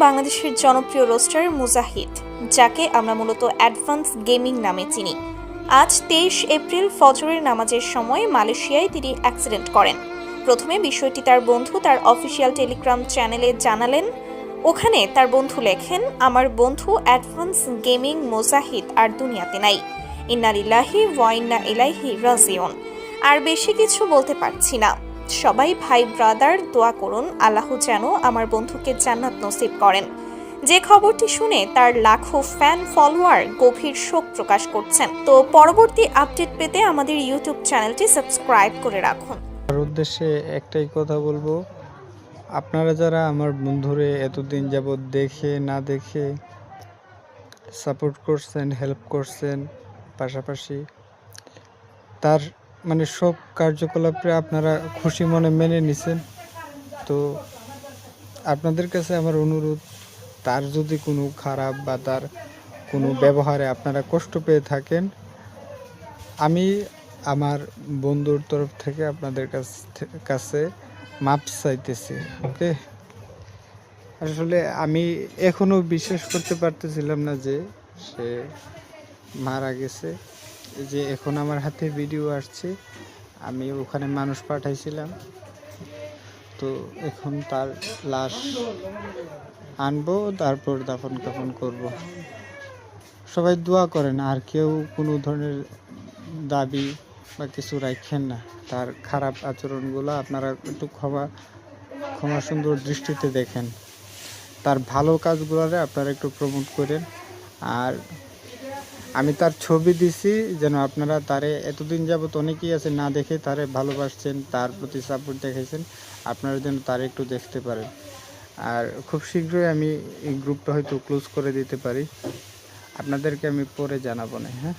বাংলাদেশের জনপ্রিয় রোস্টার মুজাহিদ, যাকে আমরা মূলত অ্যাডভান্স গেমিং নামে চিনি। আজ 23 এপ্রিল ফজরের নামাজের সময় মালয়েশিয়ায় তিনি অ্যাক্সিডেন্ট করেন। প্রথমে বিষয়টি তার বন্ধু তার অফিসিয়াল টেলিগ্রাম চ্যানেলে জানালেন। ওখানে তার বন্ধু লেখেন, আমার বন্ধু অ্যাডভান্স গেমিং মুজাহিদ আর দুনিয়াতে নাই। ইন্না লিল্লাহি ওয়া ইন্না ইলাইহি রাজিউন। আর বেশি কিছু বলতে পারছি না। সবাই ভাই ব্রাদার দোয়া করুন, আল্লাহ যেন আমার বন্ধুকে জান্নাত নসিব করেন। যে খবরটি শুনে তার লাখো ফ্যান ফলোয়ার গভীর শোক প্রকাশ করছেন। তো পরবর্তী আপডেট পেতে আমাদের ইউটিউব চ্যানেলটি সাবস্ক্রাইব করে রাখুন। আমার উদ্দেশ্যে একটাই কথা বলবো, আপনারা যারা আমার বন্ধুরে এতদিন যাবৎ দেখে না দেখে সাপোর্ট করছেন, হেল্প করছেন, পাশাপাশি তার সব কার্যকলাপে আপনারা খুশি মনে মেনে নিছেন। তো আপনাদের কাছে আমার অনুরোধ, তার যদি কোনো খারাপ বা তার কোনো ব্যবহারে আপনারা কষ্ট পেয়ে থাকেন, আমি আমার বন্ধুর তরফ থেকে আপনাদের কাছে মাপ চাইতেছি। ওকে, আসলে আমি এখনো বিশ্বাস করতে পারতেছিলাম না যে সে মারা গেছে। যে এখন আমার হাতে ভিডিও আসছে, আমি ওখানে মানুষ পাঠাইছিলাম, তো এখন তার লাশ আনবো, তারপর দাফন কাফন করব। সবাই দোয়া করেন, আর কেউ কোনো ধরনের দাবি বা কিছু রাখেন না। তার খারাপ আচরণগুলো আপনারা একটু ক্ষমা সুন্দর দৃষ্টিতে দেখেন। তার ভালো কাজগুলোরে আপনারা একটু প্রমোট করেন। আর আমি তার ছবি দিছি, যেন আপনারা তারে এতদিন যাবত অনেকেই আছে না দেখে তারে ভালোবাসছেন, তার প্রতি সাপোর্ট দেখাইছেন, আপনারা যেন তারে একটু দেখতে পারেন। আর খুব শীঘ্রই আমি এই গ্রুপটা হয়তো ক্লোজ করে দিতে পারি, আপনাদেরকে আমি পরে জানাবো না। হ্যাঁ।